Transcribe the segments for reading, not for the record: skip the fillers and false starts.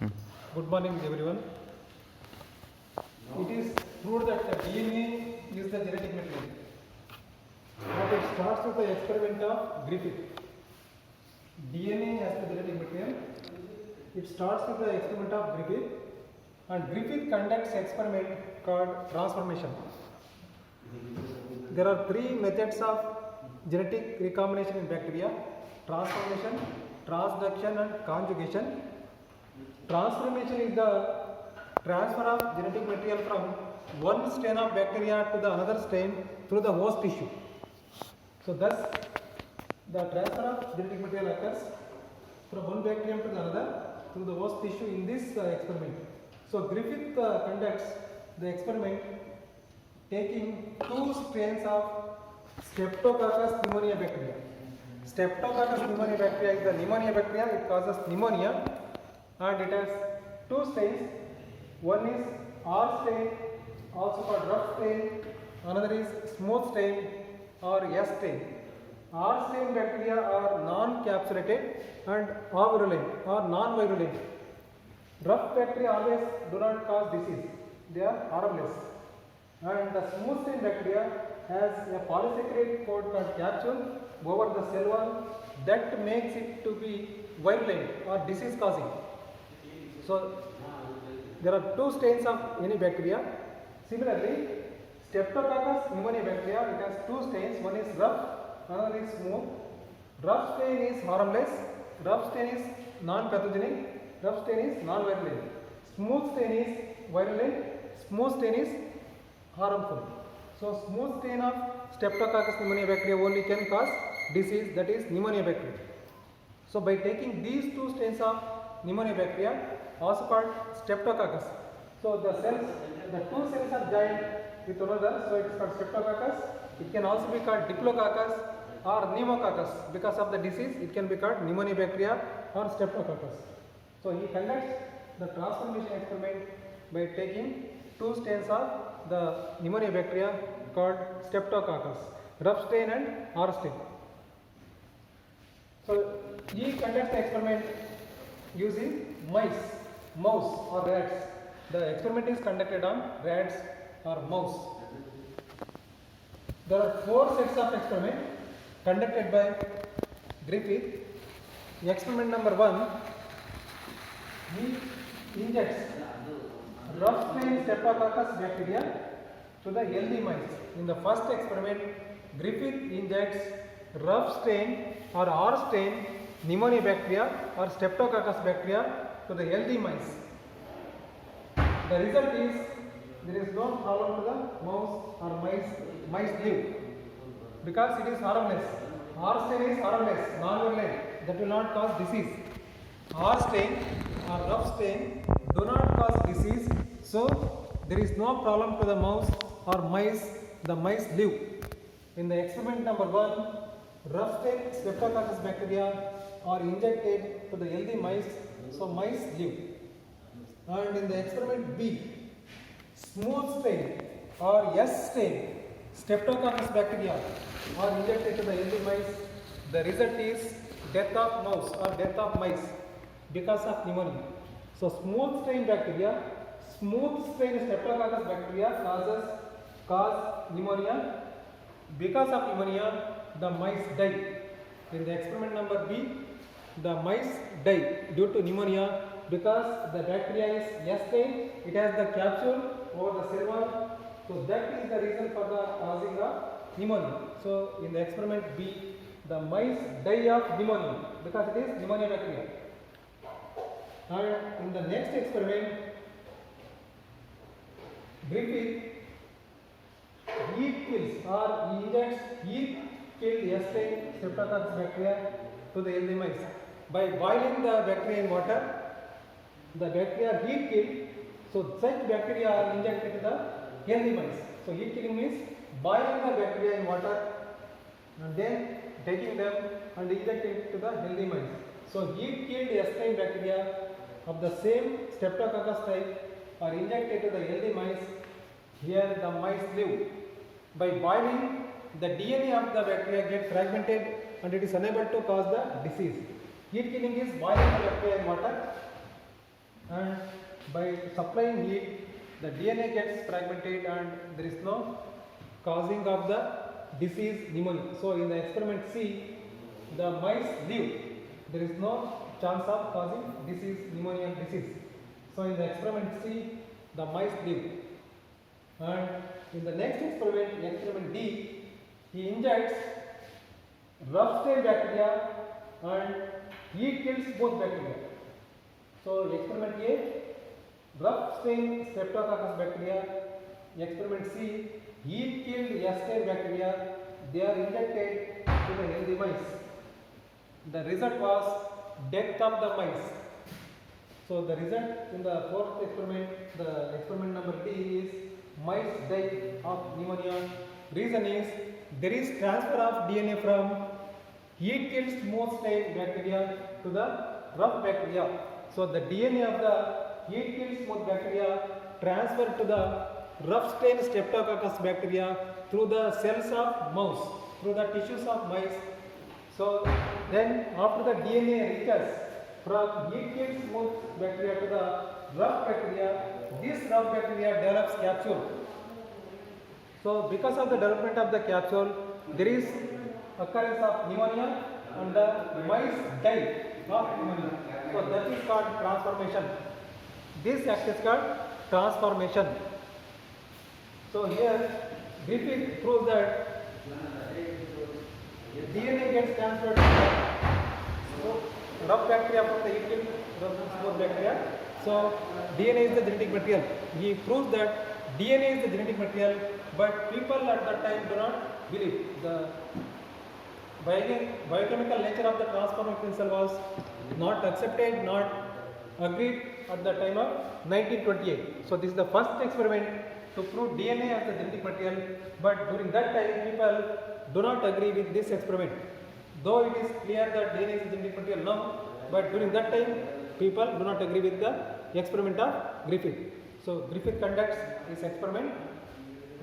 Good morning, everyone. It is proved that the DNA is the genetic material. But it starts with the experiment of Griffith. DNA as the genetic material. It starts with the experiment of Griffith, and Griffith conducts experiment called transformation. There are three methods of genetic recombination in bacteria: transformation, transduction, and conjugation. Transformation is the transfer of genetic material from one strain of bacteria to the another strain through the host tissue. So thus the transfer of genetic material occurs from one bacterium to the another through the host tissue in this experiment. So Griffith conducts the experiment taking two strains of Streptococcus pneumonia bacteria. Streptococcus pneumonia bacteria is the pneumonia bacteria. It causes pneumonia, and it has two strains. One is R strain, also called rough strain. Another is smooth strain or S strain. R strain bacteria are non-capsulated and avirulent or non-virulent. Rough bacteria always do not cause disease; they are harmless. And the smooth strain bacteria has a polysaccharide coat called capsule over the cell wall that makes it to be virulent or disease causing. So there are two strains of any bacteria. Similarly, Streptococcus pneumonia bacteria, it has two strains. One is rough, another is smooth. Rough strain is harmless. Rough strain is non-pathogenic. Rough strain is non-virulent. Smooth strain is virulent. Smooth strain is harmful. So smooth strain of Streptococcus pneumonia bacteria only can cause disease, that is pneumonia bacteria. So by taking these two strains of pneumonia bacteria, also called Streptococcus, so the two cells are joined with one another, so it is called Streptococcus. It can also be called Diplococcus or Pneumococcus. Because of the disease, it can be called pneumonia bacteria or Streptococcus. So he conducts the transformation experiment by taking two strains of the pneumonia bacteria called Streptococcus, rough strain and R strain. So he conducts the experiment using mouse or rats. The experiment is conducted on rats or mouse. There are four sets of experiment conducted by Griffith. Experiment number 1, he injects rough strain Streptococcus bacteria to the healthy mice. In the first experiment, Griffith injects rough strain or R strain pneumonia bacteria or Streptococcus bacteria to the healthy mice. The result is there is no problem to the mouse or mice live because it is harmless. R strain is harmless, non-virulent, that will not cause disease. R strain or rough strain do not cause disease, so there is no problem to the mouse or mice. The mice live. In the experiment number 1, rough strain Streptococcus bacteria are injected to the healthy mice, so mice live. And in the experiment B, smooth strain or S strain Streptococcus bacteria are injected to the healthy mice. The result is death of mouse or death of mice because of pneumonia. So smooth strain Streptococcus bacteria cause pneumonia. Because of pneumonia, the mice die. In the experiment number B, the mice die due to pneumonia because the bacteria is S strain. It has the capsule over the cell wall. So that is the reason for the causing of pneumonia. So in the experiment B, the mice die of pneumonia because it is pneumonia bacteria. And in the next experiment, Griffith injects heat-killed S strain Streptococcus bacteria to the healthy mice. By boiling the bacteria in water, the bacteria are heat killed, so such bacteria are injected to the healthy mice. So heat killing means boiling the bacteria in water and then taking them and injecting to the healthy mice. So heat killed S strain bacteria of the same Streptococcus type are injected to the healthy mice. Here the mice live. By boiling, the DNA of the bacteria gets fragmented and it is unable to cause the disease. Heat killing is boiling the bacteria in water and by supplying heat, the DNA gets fragmented and there is no causing of the disease pneumonia. So in the experiment C, the mice live. There is no chance of causing disease, pneumonia disease. So in the experiment C, the mice live. And in the next experiment, experiment D, he injects rough stain bacteria and heat kills both bacteria. So experiment A, rough stain Streptococcus bacteria. Experiment C, heat killed S stain bacteria. They are injected to the healthy mice. The result was death of the mice. So the result in the fourth experiment, the experiment number D is mice die of pneumonia. Reason is there is transfer of DNA from heat killed smooth stain bacteria to the rough bacteria. So the DNA of the heat killed smooth bacteria transferred to the rough stain Streptococcus bacteria through the cells of mouse, through the tissues of mice. So then after the DNA reaches from heat killed smooth bacteria to the rough bacteria, this rough bacteria develops capsule. So because of the development of the capsule, there is occurrence of pneumonia and the mice die of pneumonia. So that is called transformation. This act is called transformation. So here Griffith proves that DNA gets transferred to the rough bacteria from the heat killed smooth bacteria. So DNA is the genetic material. He proves that DNA is the genetic material, but people at that time do not believe. The biochemical nature of the transformation principle was not accepted, not agreed at the time of 1928. So this is the first experiment to prove DNA as the genetic material, but during that time people do not agree with this experiment. Though it is clear that DNA is the genetic material now, but during that time people do not agree with the experiment of Griffith. So Griffith conducts this experiment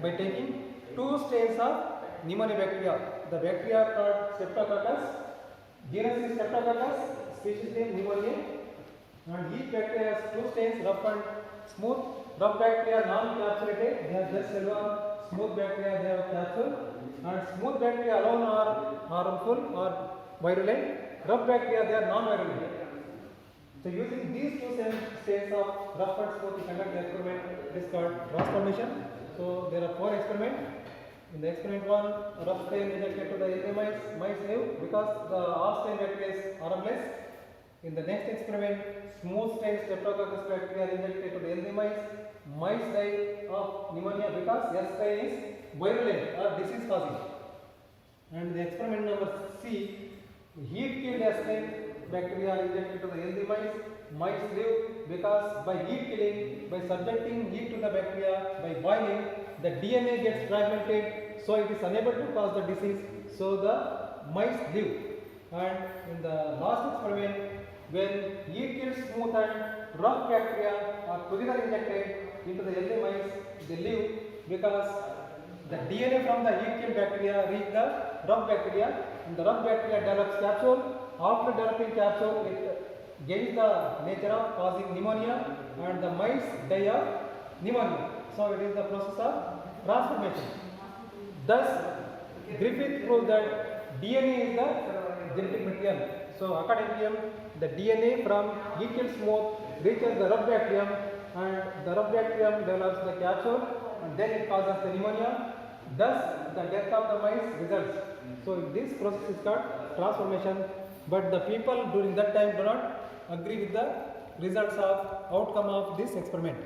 by taking two strains of pneumonia bacteria. The bacteria are called Streptococcus, genus is Streptococcus, species name pneumonia, and each bacteria has two strains, rough and smooth. Rough bacteria are non-capsulated, they have just cell wall. Smooth bacteria they have capsule, and smooth bacteria alone are harmful or virulent. Rough bacteria they are non-virulent. So using these two states of rough and smooth, we conduct the experiment. It is called transformation. So there are four experiments. In the experiment 1, rough stain injected to the healthy mice live because the all stain bacteria is harmless. In the next experiment, smooth stain Streptococcus bacteria injected to the healthy mice die of pneumonia because S strain is virulent or disease causing. And the experiment number C, heat killed S strain bacteria are injected to the healthy mice live because by heat killing, by subjecting heat to the bacteria, by boiling, the DNA gets fragmented, so it is unable to cause the disease, so the mice live. And in the last experiment, when heat kills smooth and rough bacteria are together injected into the healthy mice, they live because the DNA from the heat killed bacteria reach the rough bacteria, and the rough bacteria develops capsule. After developing capsule, it gains the nature of causing pneumonia, and the mice die of pneumonia. So it is the process of transformation. Thus, Griffith proved that DNA is the genetic material. So according to him, the DNA from heat killed smooth reaches the rough bacterium, and the rough bacterium develops the capsule, and then it causes the pneumonia. Thus, the death of the mice results. So this process is called transformation. But the people during that time do not agree with the results of outcome of this experiment.